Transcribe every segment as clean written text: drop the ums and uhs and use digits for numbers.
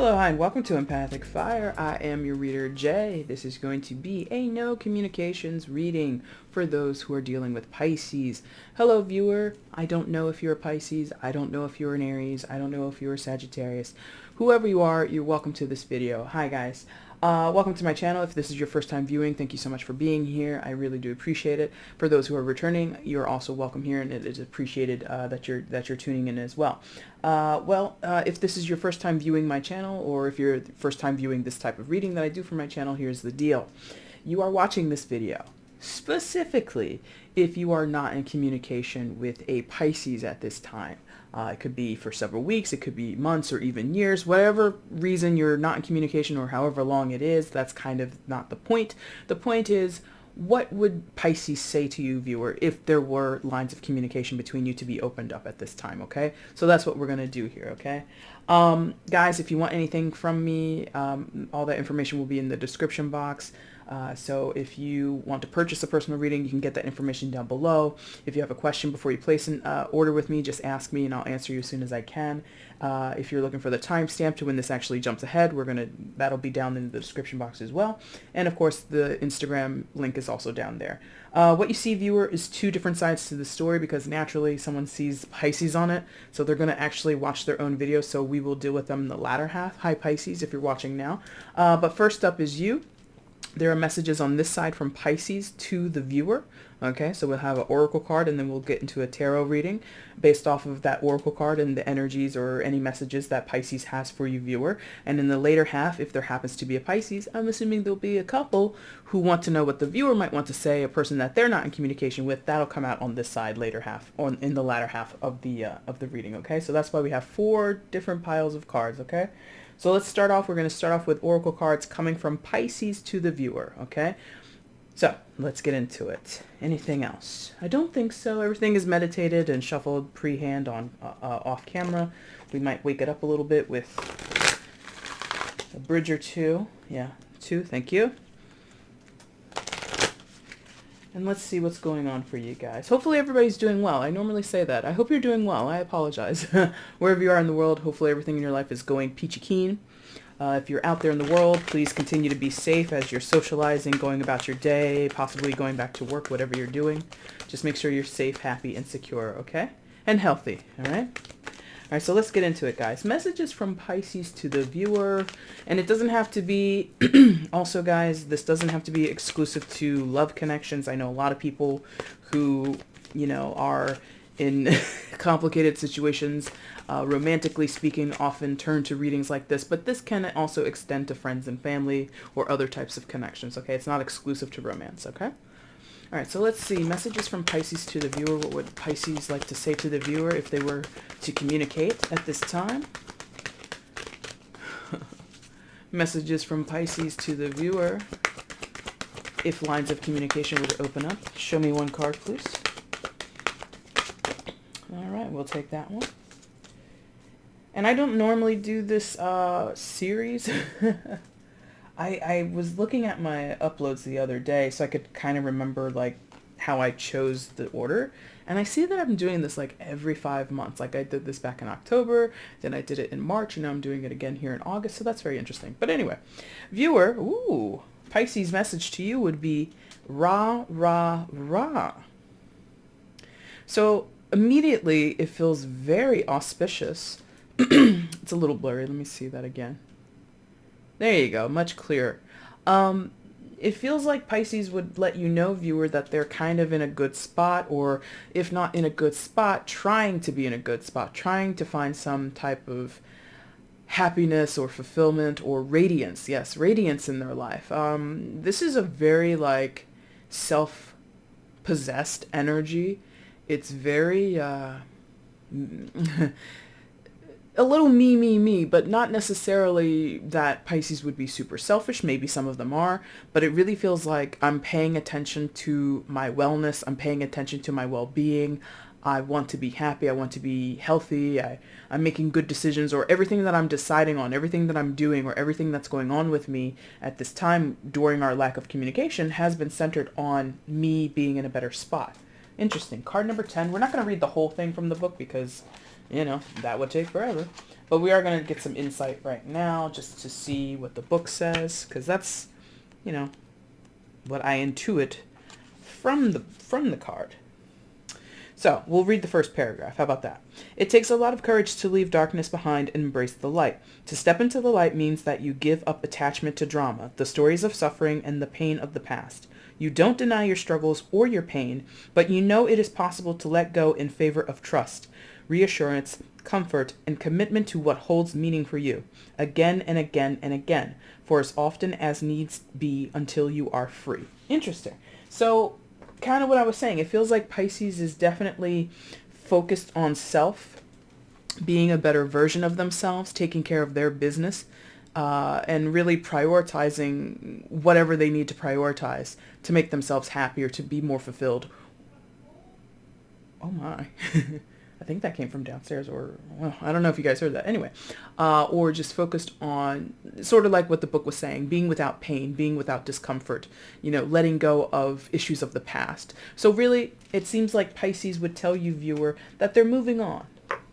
Hello, hi, and welcome to Empathic Fire. I am your reader, Jay. This is going to be a no communications reading for those who are dealing with Pisces. Hello, viewer. I don't know if you're a Pisces. I don't know if you're an Aries. I don't know if you're a Sagittarius. Whoever you are, you're welcome to this video. Hi, guys. Welcome to my channel. If this is your first time viewing, thank you so much for being here. I really do appreciate it. For those who are returning, you're also welcome here, and it is appreciated that you're tuning in as well. If this is your first time viewing my channel, or if you're first time viewing this type of reading that I do for my channel, here's the deal. You are watching this video specifically if you are not in communication with a Pisces at this time. It could be for several weeks, it could be months or even years. Whatever reason you're not in communication, or however long it is, that's kind of not the point. The point is, what would Pisces say to you, viewer, if there were lines of communication between you to be opened up at this time, okay? So that's what we're going to do here, okay? Guys, if you want anything from me, all that information will be in the description box. So if you want to purchase a personal reading, you can get that information down below. If you have a question before you place an order with me, just ask me and I'll answer you as soon as I can. If you're looking for the timestamp to when this actually jumps ahead, that'll be down in the description box as well. And of course, the Instagram link is also down there. What you see, viewer, is two different sides to the story, because naturally someone sees Pisces on it, so they're going to actually watch their own video, so we will deal with them in the latter half. Hi, Pisces, if you're watching now. But first up is you. There are messages on this side from Pisces to the viewer. Okay, so we'll have an oracle card, and then we'll get into a tarot reading based off of that oracle card and the energies or any messages that Pisces has for you, viewer. And in the later half, if there happens to be a Pisces, I'm assuming there'll be a couple who want to know what the viewer might want to say, a person that they're not in communication with. That'll come out on this side later half, or in the latter half of the reading. Okay, so that's why we have 4 different piles of cards. Okay. So let's start off. We're going to start off with oracle cards coming from Pisces to the viewer, okay? So let's get into it. Anything else? I don't think so. Everything is meditated and shuffled pre-hand on off camera. We might wake it up a little bit with a bridge or 2. Yeah, 2. Thank you. And let's see what's going on for you guys. Hopefully everybody's doing well. I normally say that. I hope you're doing well. I apologize. Wherever you are in the world, hopefully everything in your life is going peachy keen. If you're out there in the world, please continue to be safe as you're socializing, going about your day, possibly going back to work, whatever you're doing. Just make sure you're safe, happy, and secure, okay? And healthy, all right? All right, so let's get into it, guys. Messages from Pisces to the viewer. And it doesn't have to be, also, guys, this doesn't have to be exclusive to love connections. I know a lot of people who, you know, are in complicated situations, romantically speaking, often turn to readings like this. But this can also extend to friends and family or other types of connections, okay? It's not exclusive to romance, okay? All right, so let's see. Messages from Pisces to the viewer. What would Pisces like to say to the viewer if they were to communicate at this time? Messages from Pisces to the viewer if lines of communication were to open up. Show me one card, please. All right, we'll take that one. And I don't normally do this series. I was looking at my uploads the other day so I could kind of remember like how I chose the order. And I see that I'm doing this like every 5 months. Like I did this back in October, then I did it in March, and now I'm doing it again here in August. So that's very interesting. But anyway, viewer, ooh, Pisces message to you would be rah, rah, rah. So immediately it feels very auspicious. It's a little blurry. Let me see that again. There you go, much clearer. It feels like Pisces would let you know, viewer, that they're kind of in a good spot, or if not in a good spot, trying to be in a good spot, trying to find some type of happiness or fulfillment or radiance. Yes, radiance in their life. This is a very like self-possessed energy. It's very a little me, but not necessarily that Pisces would be super selfish. Maybe some of them are, but it really feels like I'm paying attention to my wellness. I'm paying attention to my well-being. I want to be happy. I want to be healthy. I'm making good decisions, or everything that I'm deciding on, everything that I'm doing, or everything that's going on with me at this time during our lack of communication has been centered on me being in a better spot. Interesting. Card number 10. We're not going to read the whole thing from the book because That would take forever. But we are going to get some insight right now just to see what the book says, because that's, you know, what I intuit from the card. So we'll read the first paragraph. How about that? It takes a lot of courage to leave darkness behind and embrace the light. To step into the light means that you give up attachment to drama, the stories of suffering, and the pain of the past. You don't deny your struggles or your pain, but you know it is possible to let go in favor of trust, reassurance, comfort, and commitment to what holds meaning for you, again and again and again, for as often as needs be until you are free. Interesting. So, kind of what I was saying, it feels like Pisces is definitely focused on self, being a better version of themselves, taking care of their business, and really prioritizing whatever they need to prioritize to make themselves happier, to be more fulfilled. Oh my. I think that came from downstairs, or, well, I don't know if you guys heard that. Anyway, or just focused on sort of like what the book was saying, being without pain, being without discomfort, letting go of issues of the past. So really, it seems like Pisces would tell you, viewer, that they're moving on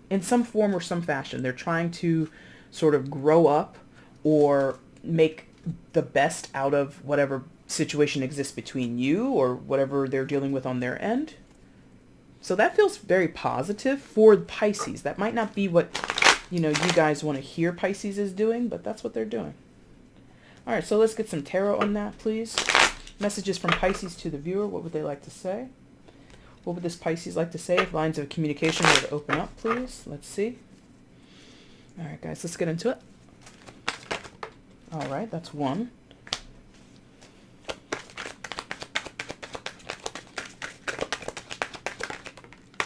in some form or some fashion. They're trying to sort of grow up or make the best out of whatever situation exists between you or whatever they're dealing with on their end. So that feels very positive for Pisces. That might not be what, you guys want to hear Pisces is doing, but that's what they're doing. All right, so let's get some tarot on that, please. Messages from Pisces to the viewer. What would they like to say? What would this Pisces like to say if lines of communication were to open up, please? Let's see. All right, guys, let's get into it. All right, that's one.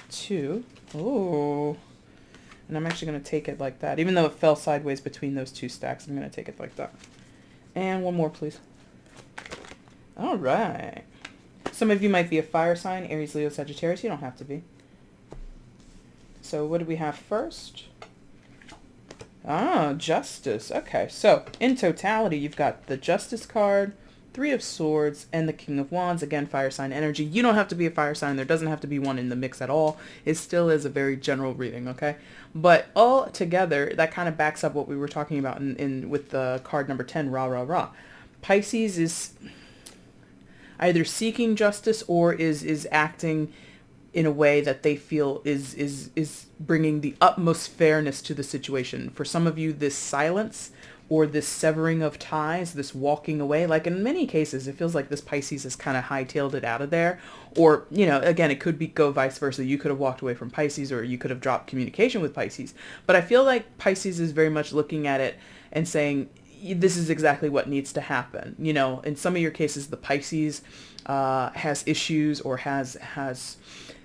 Two. Oh. And I'm actually going to take it like that. Even though it fell sideways between those two stacks, I'm going to take it like that. And one more, please. All right. Some of you might be a fire sign, Aries, Leo, Sagittarius. You don't have to be. So what do we have first? Justice. Okay, so in totality, you've got the Justice card, Three of Swords, and the King of Wands. Again, fire sign energy. You don't have to be a fire sign. There doesn't have to be one in the mix at all. It still is a very general reading, okay? But all together, that kind of backs up what we were talking about in with the card number 10, rah, rah, rah. Pisces is either seeking justice or is acting in a way that they feel is bringing the utmost fairness to the situation. For some of you, this silence or this severing of ties, this walking away, like in many cases, it feels like this Pisces has kind of hightailed it out of there. Or, again, it could go vice versa. You could have walked away from Pisces, or you could have dropped communication with Pisces. But I feel like Pisces is very much looking at it and saying, this is exactly what needs to happen. In some of your cases, the Pisces has issues or has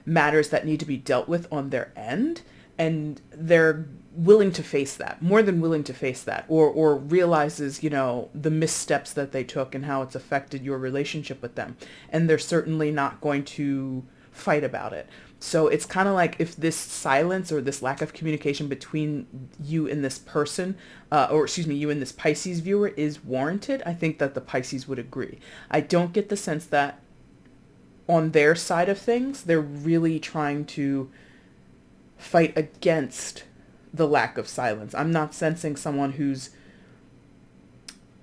matters that need to be dealt with on their end, and they're willing to face that, more than willing to face that, or realizes, the missteps that they took and how it's affected your relationship with them. And they're certainly not going to fight about it. So it's kind of like if this silence or this lack of communication between you and this person, you and this Pisces viewer is warranted, I think that the Pisces would agree. I don't get the sense that on their side of things, they're really trying to fight against the lack of silence. I'm not sensing someone who's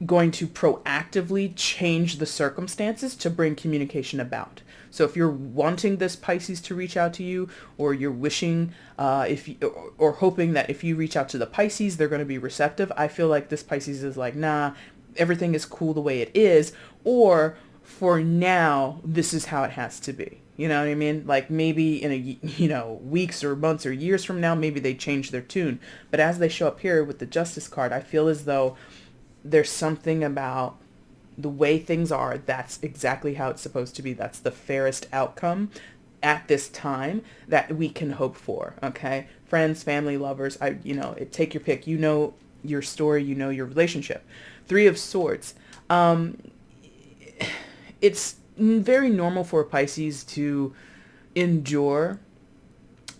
going to proactively change the circumstances to bring communication about. So if you're wanting this Pisces to reach out to you, or you're wishing, or hoping that if you reach out to the Pisces, they're going to be receptive, I feel like this Pisces is like, nah, everything is cool the way it is, or for now, this is how it has to be. You know what I mean? Like maybe in weeks or months or years from now, maybe they change their tune. But as they show up here with the Justice card, I feel as though there's something about the way things are. That's exactly how it's supposed to be. That's the fairest outcome at this time that we can hope for. Okay. Friends, family, lovers, take your pick. Your story, your relationship. Three of Swords. It's very normal for a Pisces to endure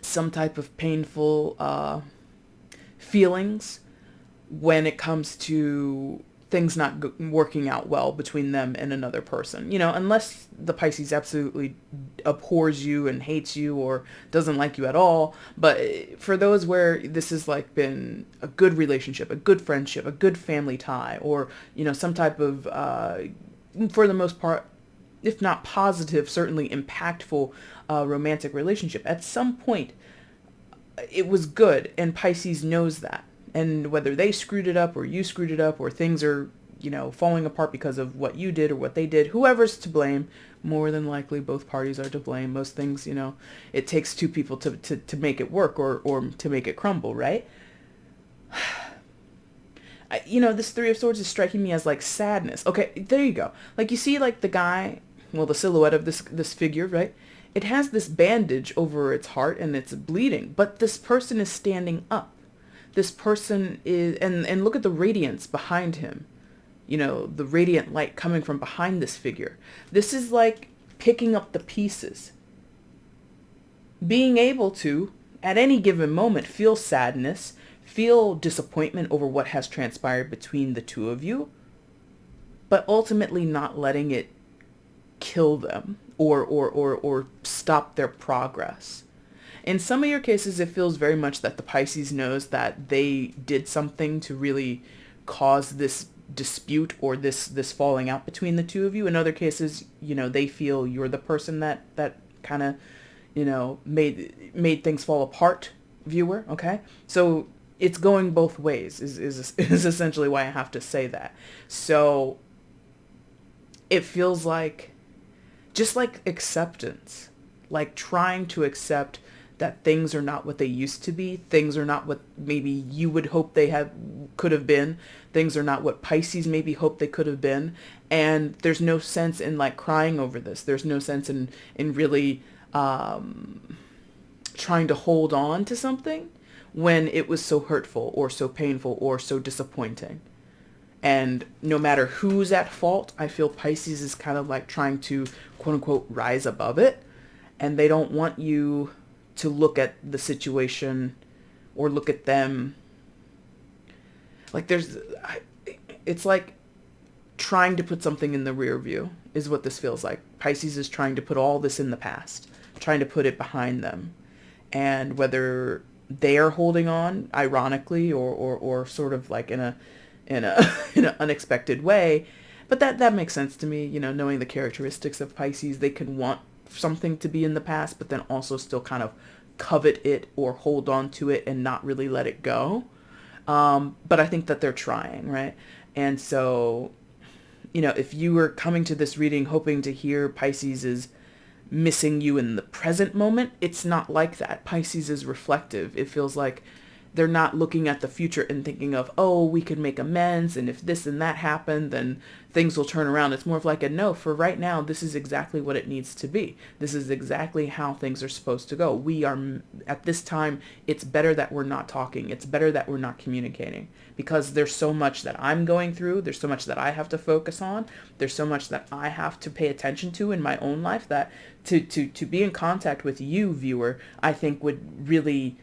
some type of painful feelings when it comes to things not working out well between them and another person. Unless the Pisces absolutely abhors you and hates you or doesn't like you at all. But for those where this has like been a good relationship, a good friendship, a good family tie, or, you know, some type of, for the most part, if not positive, certainly impactful romantic relationship, at some point it was good, and Pisces knows that. And whether they screwed it up or you screwed it up or things are, you know, falling apart because of what you did or what they did, whoever's to blame, more than likely both parties are to blame. Most things, you know, it takes two people to make it work or to make it crumble, right? You know, this Three of Swords is striking me as like sadness. Okay, there you go. Like you see like the guy, well, the silhouette of this figure, right? It has this bandage over its heart and it's bleeding, but this person is standing up. This person is, and look at the radiance behind him. You know, the radiant light coming from behind this figure. This is like picking up the pieces. Being able to, at any given moment, feel sadness, feel disappointment over what has transpired between the two of you, but ultimately not letting it kill them or stop their progress. In some of your cases, it feels very much that the Pisces knows that they did something to really cause this dispute or this falling out between the two of you. In other cases, you know, they feel you're the person that kind of, you know, made things fall apart, viewer, okay? So it's going both ways is essentially why I have to say that. So it feels like, just like acceptance, like trying to accept that things are not what they used to be. Things are not what maybe you would hope they could have been. Things are not what Pisces maybe hoped they could have been. And there's no sense in like crying over this. There's no sense in really trying to hold on to something when it was so hurtful or so painful or so disappointing. And no matter who's at fault, I feel Pisces is kind of like trying to quote unquote rise above it. And they don't want you to look at the situation or look at them. Like it's like trying to put something in the rear view is what this feels like. Pisces is trying to put all this in the past, trying to put it behind them. And whether they are holding on, ironically, or sort of like in an unexpected way, but that makes sense to me. You know, knowing the characteristics of Pisces, they can want something to be in the past, but then also still kind of covet it or hold on to it and not really let it go. But I think that they're trying, right? And so, you know, if you were coming to this reading hoping to hear Pisces is missing you in the present moment, it's not like that. Pisces is reflective. It feels like they're not looking at the future and thinking of, oh, we could make amends, and if this and that happened, then things will turn around. It's more of like a no, for right now, this is exactly what it needs to be. This is exactly how things are supposed to go. We are, at this time, it's better that we're not talking. It's better that we're not communicating, because there's so much that I'm going through. There's so much that I have to focus on. There's so much that I have to pay attention to in my own life that to be in contact with you, viewer, I think would really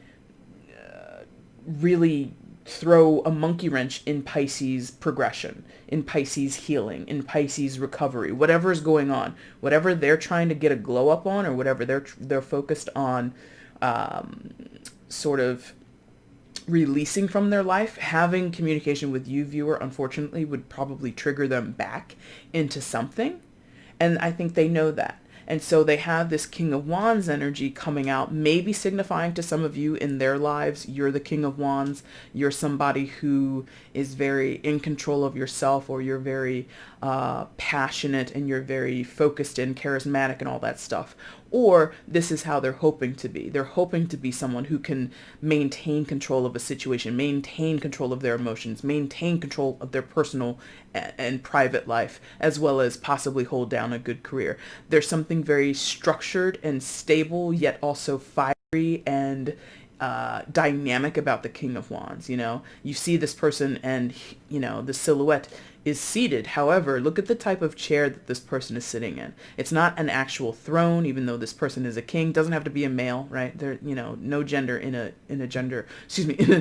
throw a monkey wrench in Pisces progression, in Pisces healing, in Pisces recovery, whatever's going on, whatever they're trying to get a glow up on, or whatever they're focused on, sort of releasing from their life. Having communication with you, viewer, unfortunately would probably trigger them back into something. And I think they know that. And so they have this King of Wands energy coming out, maybe signifying to some of you in their lives, you're the King of Wands. You're somebody who is very in control of yourself, or you're very passionate and you're very focused and charismatic and all that stuff. Or this is how they're hoping to be. They're hoping to be someone who can maintain control of a situation, maintain control of their emotions, maintain control of their personal and private life, as well as possibly hold down a good career. There's something very structured and stable, yet also fiery and dynamic about the King of Wands. You know, you see this person and, you know, the silhouette is seated. However, look at the type of chair that this person is sitting in. It's not an actual throne, even though this person is a king. Doesn't have to be a male, right? There, you know, no gender in a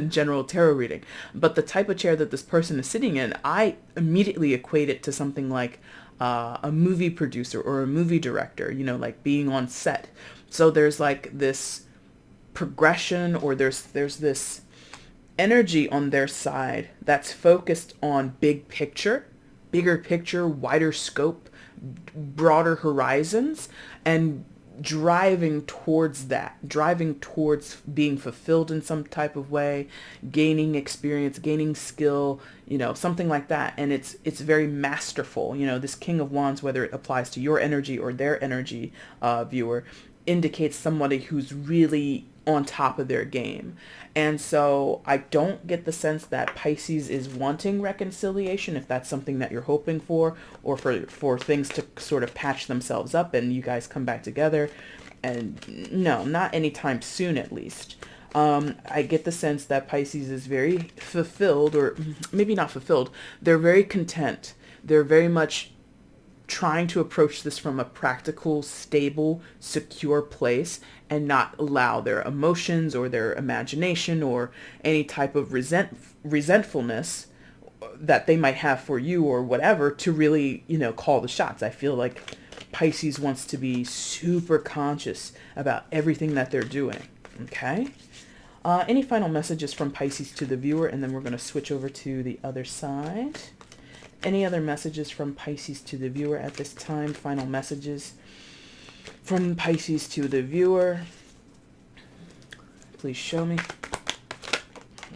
general tarot reading. But the type of chair that this person is sitting in, I immediately equate it to something like a movie producer or a movie director, like being on set. So there's like this progression, or there's this energy on their side that's focused on bigger picture, wider scope, broader horizons, and driving towards being fulfilled in some type of way, gaining experience, gaining skill, something like that. And it's very masterful. This King of Wands, whether it applies to your energy or their energy, viewer, indicates somebody who's really on top of their game. And so I don't get the sense that Pisces is wanting reconciliation, if that's something that you're hoping for, or for things to sort of patch themselves up and you guys come back together. And no, not anytime soon, at least. I get the sense that Pisces is very fulfilled, or maybe not fulfilled. They're very content. They're very much trying to approach this from a practical, stable, secure place, and not allow their emotions or their imagination or any type of resentfulness that they might have for you or whatever to really, call the shots. I feel like Pisces wants to be super conscious about everything that they're doing. Okay? Any final messages from Pisces to the viewer, and then we're going to switch over to the other side. Any other messages from Pisces to the viewer at this time? Final messages from Pisces to the viewer. Please show me.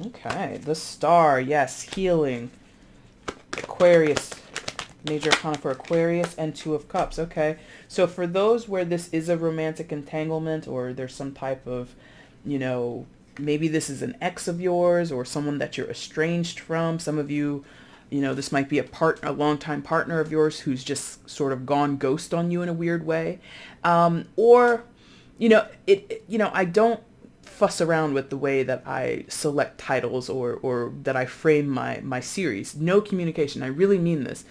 Okay, the Star. Yes, healing. Aquarius. Major arcana for Aquarius and Two of Cups. Okay, so for those where this is a romantic entanglement, or there's some type of, maybe this is an ex of yours or someone that you're estranged from. Some of you, this might be a longtime partner of yours who's just sort of gone ghost on you in a weird way. Or, I don't fuss around with the way that I select titles or that I frame my series. No communication. I really mean this.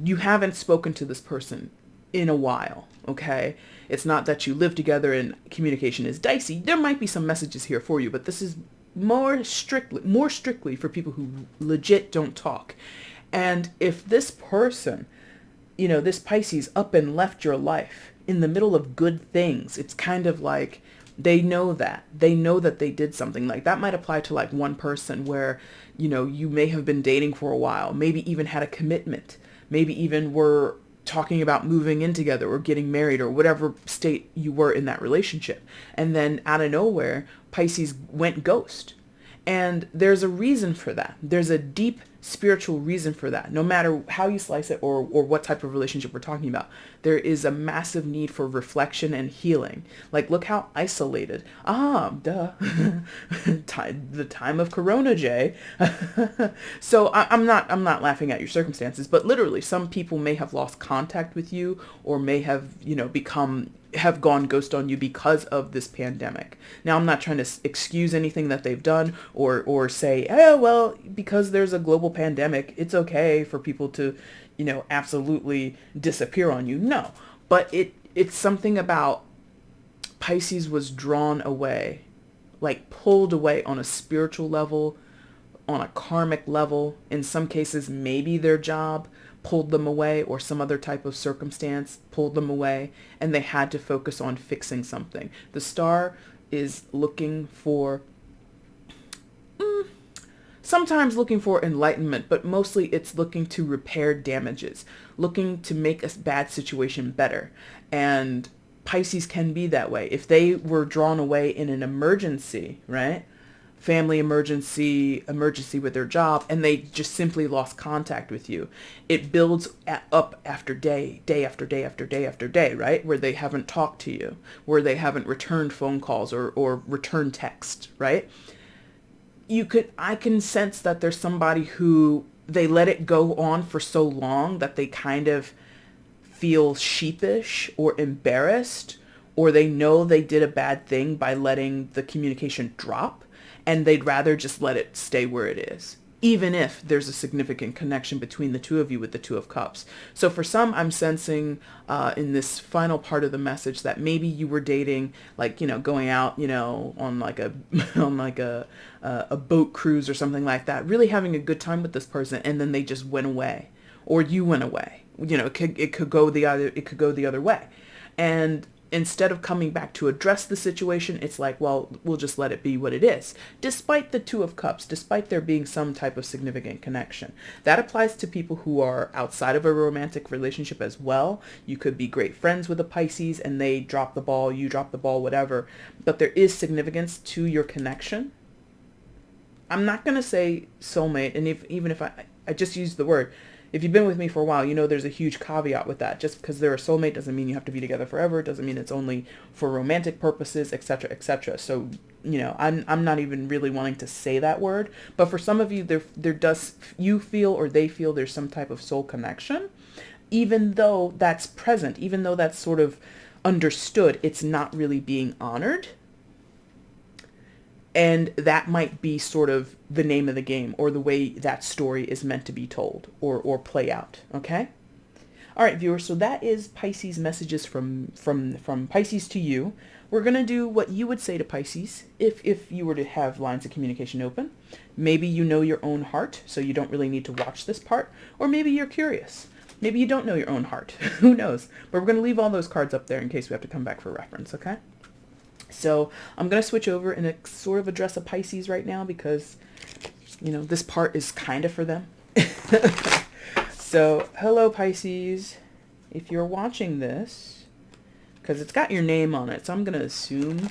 You haven't spoken to this person in a while, okay? It's not that you live together and communication is dicey. There might be some messages here for you, but this is more strictly for people who legit don't talk. And if this person, this Pisces up and left your life in the middle of good things, it's kind of like they know that they did something. Like that might apply to like one person where, you may have been dating for a while, maybe even had a commitment, maybe even were talking about moving in together or getting married or whatever state you were in that relationship. And then out of nowhere, Pisces went ghost. And there's a reason for that. There's a deep spiritual reason for that. No matter how you slice it or what type of relationship we're talking about, there is a massive need for reflection and healing. Like, look how isolated. Duh. The time of Corona, Jay. So I'm not laughing at your circumstances, but literally some people may have lost contact with you or may have, have gone ghost on you because of this pandemic. Now, I'm not trying to excuse anything that they've done or say, well, because there's a global pandemic, it's okay for people to, absolutely disappear on you. No, but it's something about Pisces was drawn away, like pulled away on a spiritual level, on a karmic level. In some cases, maybe their job pulled them away or some other type of circumstance pulled them away, and they had to focus on fixing something. The Star is looking for, sometimes looking for enlightenment, but mostly it's looking to repair damages, looking to make a bad situation better. And Pisces can be that way. If they were drawn away in an emergency, right? Family emergency with their job, and they just simply lost contact with you. It builds up after day after day after day after day, right? Where they haven't talked to you, where they haven't returned phone calls or returned text, right? I can sense that there's somebody who they let it go on for so long that they kind of feel sheepish or embarrassed, or they know they did a bad thing by letting the communication drop. And they'd rather just let it stay where it is, even if there's a significant connection between the two of you with the Two of Cups. So for some, I'm sensing in this final part of the message that maybe you were dating, like, going out, on like a a boat cruise or something like that, really having a good time with this person, and then they just went away, or you went away, it could go the other way. And instead of coming back to address the situation, it's like, well, we'll just let it be what it is, despite the Two of Cups, despite there being some type of significant connection. That applies to people who are outside of a romantic relationship as well. You could be great friends with a Pisces and they drop the ball, you drop the ball, whatever, but there is significance to your connection. I'm not going to say soulmate, and even if I just use the word, if you've been with me for a while, there's a huge caveat with that. Just because they're a soulmate doesn't mean you have to be together forever. It doesn't mean it's only for romantic purposes, etc., etc. So, I'm not even really wanting to say that word. But for some of you, you feel or they feel there's some type of soul connection, even though that's present, even though that's sort of understood, it's not really being honored. And that might be sort of the name of the game, or the way that story is meant to be told or play out. Okay? All right, viewers. So that is Pisces messages from Pisces to you. We're going to do what you would say to Pisces if you were to have lines of communication open. Maybe you know your own heart, so you don't really need to watch this part. Or maybe you're curious. Maybe you don't know your own heart. Who knows? But we're going to leave all those cards up there in case we have to come back for reference. Okay? So I'm going to switch over and sort of address a Pisces right now because, this part is kind of for them. So, hello Pisces. If you're watching this, because it's got your name on it, so I'm going to assume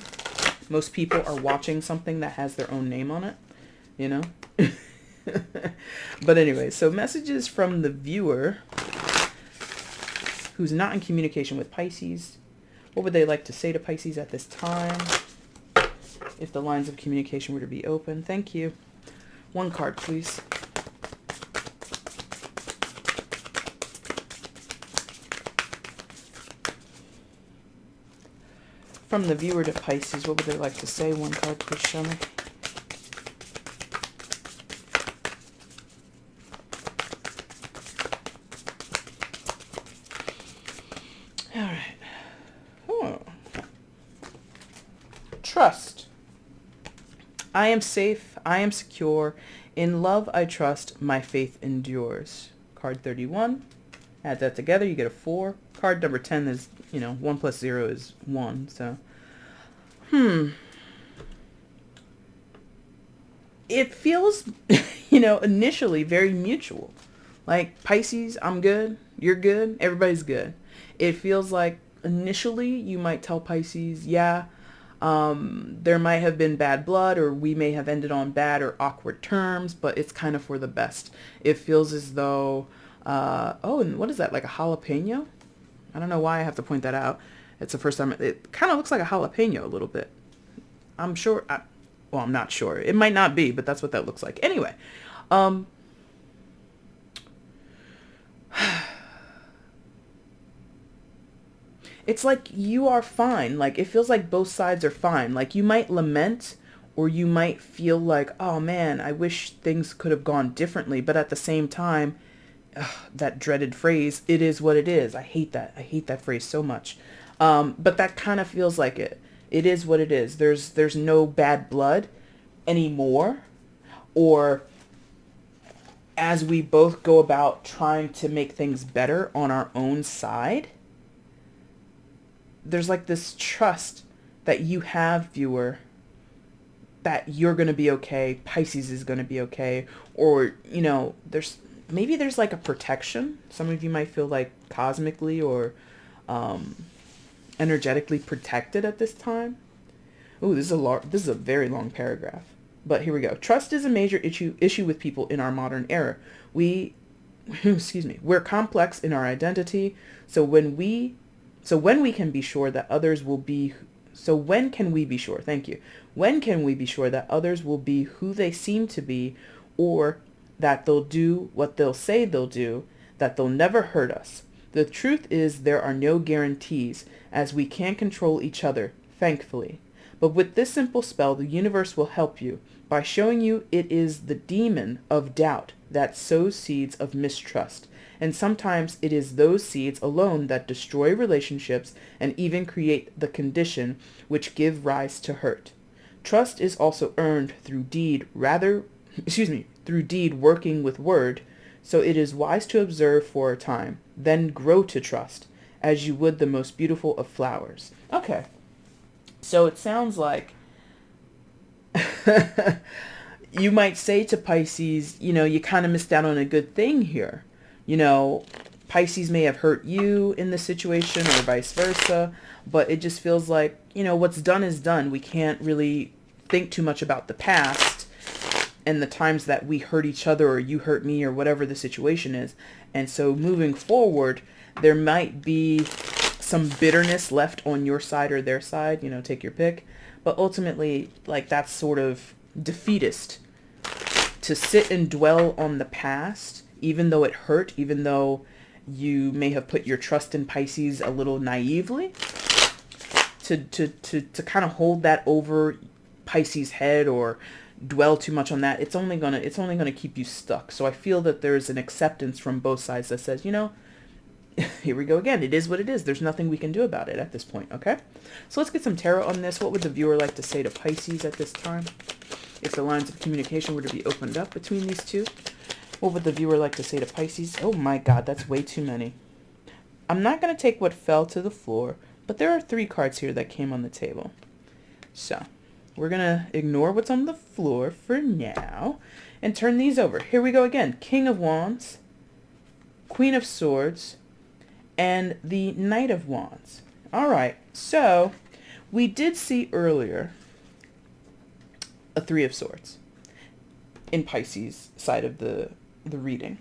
most people are watching something that has their own name on it, But anyway, so messages from the viewer who's not in communication with Pisces. What would they like to say to Pisces at this time? If the lines of communication were to be open. Thank you. One card, please. From the viewer to Pisces, what would they like to say? One card, please show me. All right. Trust. I am safe. I am secure. In love, I trust. My faith endures. Card 31. Add that together, you get a 4. Card number 10 is, 1 plus 0 is 1. So, it feels, initially very mutual. Like, Pisces, I'm good. You're good. Everybody's good. It feels like initially you might tell Pisces, yeah, there might have been bad blood, or we may have ended on bad or awkward terms, but it's kind of for the best. It feels as though, and what is that, like a jalapeno? I don't know why I have to point that out. It's the first time. It kind of looks like a jalapeno a little bit. I'm sure, I'm not sure. It might not be, but that's what that looks like. Anyway, it's like you are fine. Like, it feels like both sides are fine. Like, you might lament, or you might feel like, oh man, I wish things could have gone differently. But at the same time, that dreaded phrase, it is what it is. I hate that. I hate that phrase so much. But that kind of feels like it. It is what it is. There's no bad blood anymore. Or as we both go about trying to make things better on our own side, there's like this trust that you have, viewer, that you're going to be okay. Pisces is going to be okay. Or, there's like a protection. Some of you might feel like cosmically or energetically protected at this time. Ooh, this is a very long paragraph. But here we go. Trust is a major issue with people in our modern era. We're complex in our identity. So when we can be sure that others will be, when can we be sure that others will be who they seem to be, or that they'll do what they'll say they'll do, that they'll never hurt us? The truth is there are no guarantees, as we can't control each other, thankfully. But with this simple spell, the universe will help you by showing you it is the demon of doubt that sows seeds of mistrust. And sometimes it is those seeds alone that destroy relationships and even create the condition which give rise to hurt. Trust is also earned through deed working with word, so it is wise to observe for a time. then grow to trust, as you would the most beautiful of flowers. Okay, so it sounds like you might say to Pisces, you kind of missed out on a good thing here. Pisces may have hurt you in this situation or vice versa, but it just feels like, what's done is done. We can't really think too much about the past and the times that we hurt each other or you hurt me or whatever the situation is. And so moving forward, there might be some bitterness left on your side or their side, take your pick. But ultimately, like, that's sort of defeatist to sit and dwell on the past, even though it hurt, even though you may have put your trust in Pisces a little naively, to kind of hold that over Pisces' head or dwell too much on that. It's only gonna keep you stuck. So I feel that there's an acceptance from both sides that says, here we go again. It is what it is. There's nothing we can do about it at this point, okay? So let's get some tarot on this. What would the viewer like to say to Pisces at this time? If the lines of communication were to be opened up between these two, what would the viewer like to say to Pisces? Oh my God, that's way too many. I'm not going to take what fell to the floor, but there are 3 cards here that came on the table. So we're going to ignore what's on the floor for now and turn these over. Here we go again. King of Wands, Queen of Swords, and the Knight of Wands. All right, so we did see earlier a 3 of Swords in Pisces' side of the reading.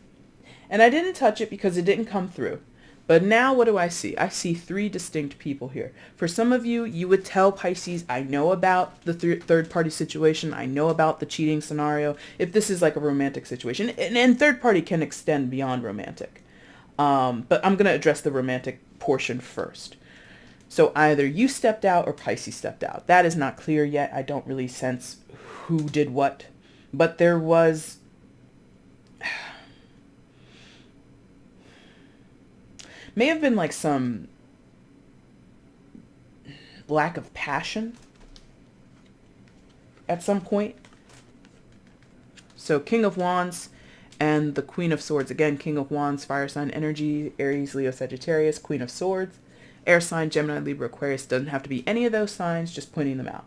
And I didn't touch it because it didn't come through. But now what do I see? I see 3 distinct people here. For some of you, you would tell Pisces, I know about the third-party situation. I know about the cheating scenario. If this is like a romantic situation. And third party can extend beyond romantic. But I'm going to address the romantic portion first. So either you stepped out or Pisces stepped out. That is not clear yet. I don't really sense who did what. But there was... may have been like some lack of passion at some point. So King of Wands and the Queen of Swords. Again, King of Wands, fire sign energy, Aries, Leo, Sagittarius. Queen of Swords, air sign, Gemini, Libra, Aquarius. Doesn't have to be any of those signs, just pointing them out.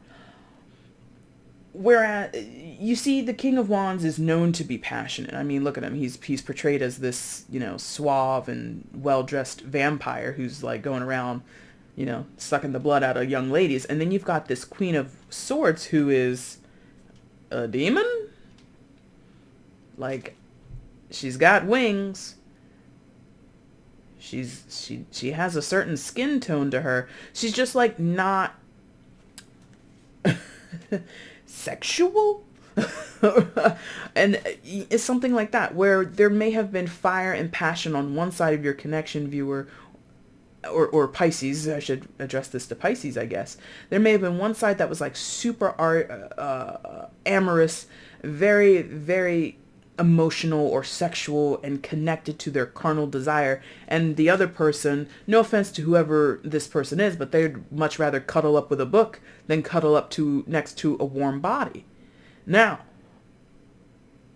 Whereas, you see, the King of Wands is known to be passionate. I mean, look at him. He's portrayed as this, suave and well-dressed vampire who's like going around, sucking the blood out of young ladies. And then you've got this Queen of Swords who is a demon. Like, she's got wings. She has a certain skin tone to her. She's just like not sexual. And it's something like that, where there may have been fire and passion on one side of your connection, viewer, or Pisces. I should address this to Pisces, I guess. There may have been one side that was like super amorous, very, very emotional or sexual and connected to their carnal desire, and the other person, no offense to whoever this person is, but they'd much rather cuddle up with a book than cuddle up next to a warm body. Now,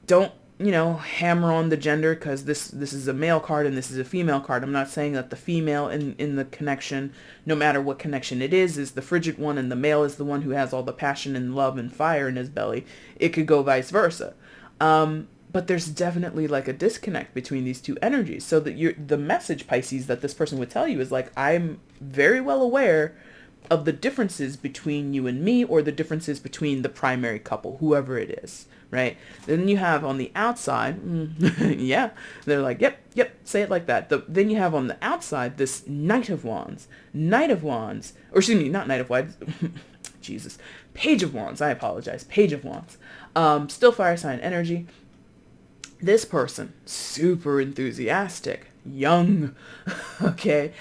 don't hammer on the gender, because this is a male card and this is a female card. I'm not saying that the female in the connection, no matter what connection it is the frigid one, and the male is the one who has all the passion and love and fire in his belly. It could go vice versa. But there's definitely like a disconnect between these two energies. So that the message, Pisces, that this person would tell you is like, I'm very well aware of the differences between you and me, or the differences between the primary couple, whoever it is, right? Then you have on the outside, yeah, they're like, yep, say it like that. Then you have on the outside this Knight of Wands, or excuse me, not Knight of Wands, Jesus, Page of Wands, I apologize, Page of Wands, still fire sign energy. This person, super enthusiastic, young, okay?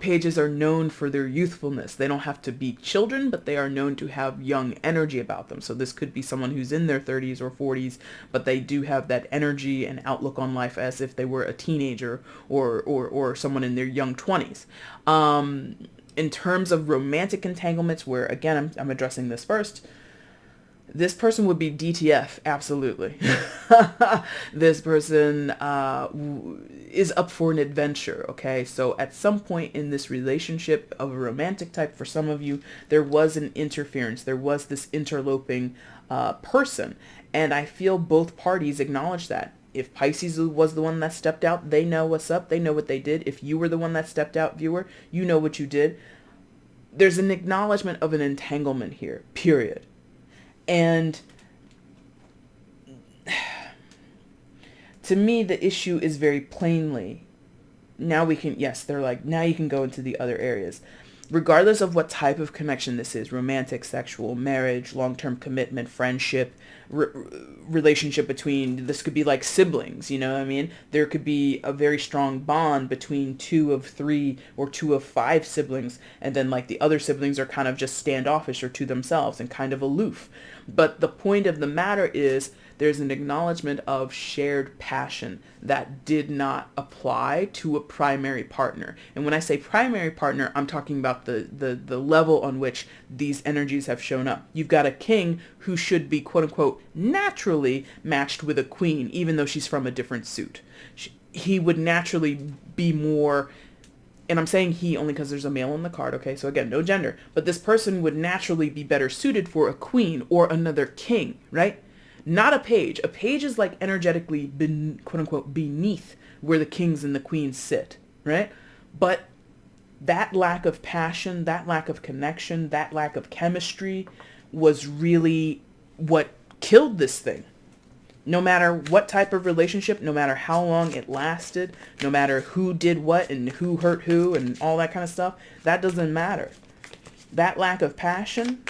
Pages are known for their youthfulness. They don't have to be children, but they are known to have young energy about them. So this could be someone who's in their 30s or 40s, but they do have that energy and outlook on life as if they were a teenager or someone in their young 20s. In terms of romantic entanglements, where, again, I'm addressing this first, This person would be DTF, absolutely. This person is up for an adventure, okay? So at some point in this relationship of a romantic type, for some of you, there was an interference. There was this interloping person. And I feel both parties acknowledge that. If Pisces was the one that stepped out, they know what's up. They know what they did. If you were the one that stepped out, viewer, you know what you did. There's an acknowledgement of an entanglement here, period. And to me, the issue is very plainly, now we can, yes, they're like, now you can go into the other areas. Regardless of what type of connection this is, romantic, sexual, marriage, long-term commitment, friendship, relationship between, this could be like siblings, you know what I mean? There could be a very strong bond between 2 of 3 or 2 of 5 siblings, and then like the other siblings are kind of just standoffish or to themselves and kind of aloof. But the point of the matter is there's an acknowledgement of shared passion that did not apply to a primary partner. And when I say primary partner, I'm talking about the level on which these energies have shown up. You've got a king who should be, quote unquote, naturally matched with a queen, even though she's from a different suit. He would naturally be more, and I'm saying he only because there's a male on the card, okay? So again, no gender. But this person would naturally be better suited for a queen or another king, right? Not a page. A page is like energetically, quote unquote, beneath where the kings and the queens sit, right? But that lack of passion, that lack of connection, that lack of chemistry was really what killed this thing. No matter what type of relationship, no matter how long it lasted, no matter who did what and who hurt who and all that kind of stuff, that doesn't matter. That lack of passion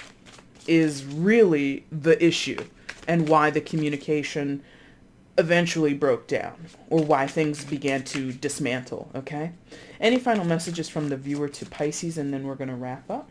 is really the issue and why the communication eventually broke down or why things began to dismantle, okay? Any final messages from the viewer to Pisces, and then we're going to wrap up.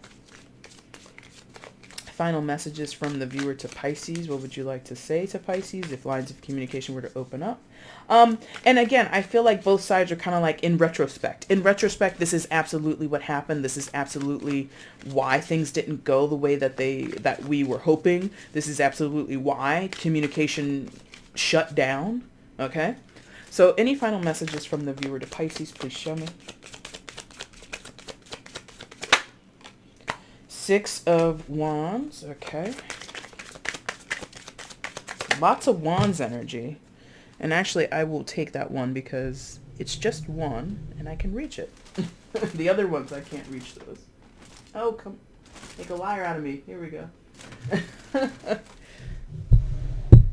Final messages from the viewer to Pisces. What would you like to say to Pisces if lines of communication were to open up? And again, I feel like both sides are kind of like in retrospect. In retrospect, this is absolutely what happened. This is absolutely why things didn't go the way that we were hoping. This is absolutely why communication shut down. Okay? So any final messages from the viewer to Pisces, please show me. 6 of Wands, okay. Lots of Wands energy. And actually, I will take that one because it's just one, and I can reach it. The other ones, I can't reach those. Oh, come. Make a liar out of me. Here we go.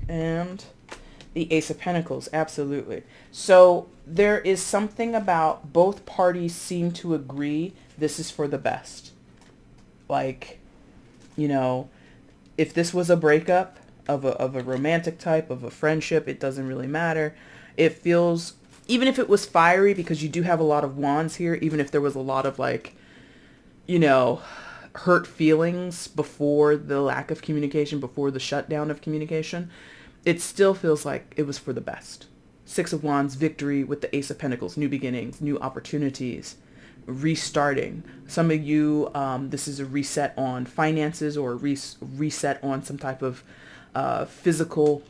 And the Ace of Pentacles, absolutely. So there is something about both parties seem to agree this is for the best. Like, you know, if this was a breakup of a romantic type, of a friendship, it doesn't really matter. It feels, even if it was fiery, because you do have a lot of wands here, even if there was a lot of like, you know, hurt feelings before the lack of communication, before the shutdown of communication, it still feels like it was for the best. 6 of Wands, victory with the Ace of Pentacles, new beginnings, new opportunities, restarting. Some of you, this is a reset on finances or a reset on some type of physical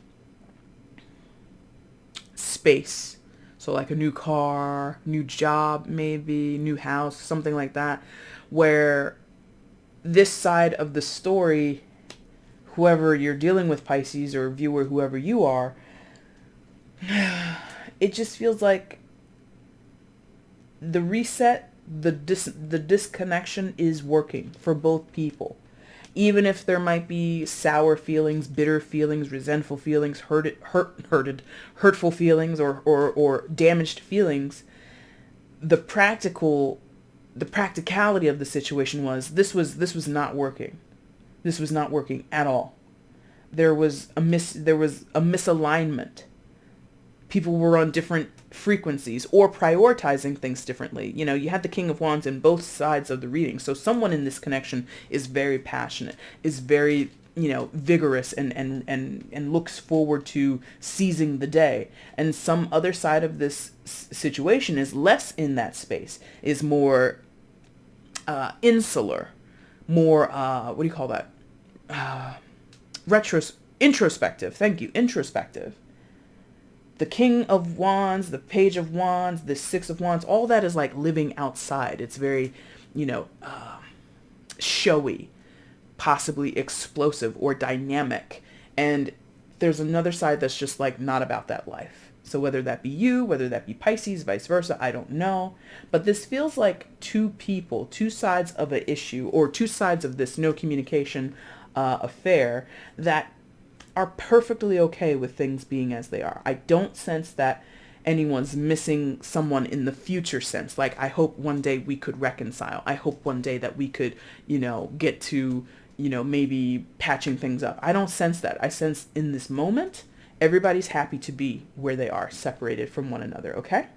space. So like a new car, new job, maybe new house, something like that, where this side of the story, whoever you're dealing with, Pisces, or viewer, whoever you are, it just feels like the reset, the disconnection is working for both people. Even if there might be sour feelings, bitter feelings, resentful feelings, hurtful feelings, or damaged feelings, the practicality of the situation was this was not working. This was not working at all. There was a misalignment. People were on different frequencies or prioritizing things differently. You know, you had the King of Wands in both sides of the reading. So someone in this connection is very passionate, is very, you know, vigorous and looks forward to seizing the day. And some other side of this situation is less in that space, is more insular, more, what do you call that? introspective. Thank you. Introspective. The King of Wands, the Page of Wands, the Six of Wands, all that is like living outside. It's very, showy, possibly explosive or dynamic. And there's another side that's just like not about that life. So whether that be you, whether that be Pisces, vice versa, I don't know. But this feels like two people, two sides of an issue, or two sides of this no communication affair that are perfectly okay with things being as they are. I don't sense that anyone's missing someone in the future sense. Like, I hope one day we could reconcile. I hope one day that we could, get to, maybe patching things up. I don't sense that. I sense in this moment, everybody's happy to be where they are, separated from one another, okay?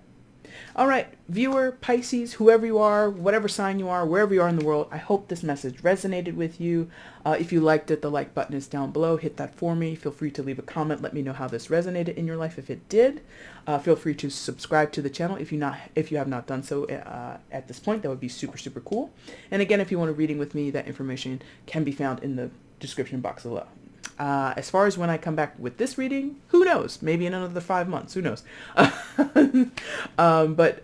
All right, viewer, Pisces, whoever you are, whatever sign you are, wherever you are in the world, I hope this message resonated with you. If you liked it, the like button is down below. Hit that for me. Feel free to leave a comment. Let me know how this resonated in your life if it did. Feel free to subscribe to the channel if you have not done so at this point. That would be super, super cool. And again, if you want a reading with me, that information can be found in the description box below. As far as when I come back with this reading, who knows? Maybe in another 5 months. Who knows? But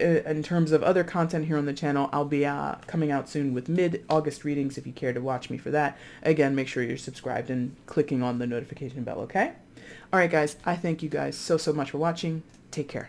in terms of other content here on the channel, I'll be coming out soon with mid-August readings if you care to watch me for that. Again, make sure you're subscribed and clicking on the notification bell, okay? All right, guys. I thank you guys so much for watching. Take care.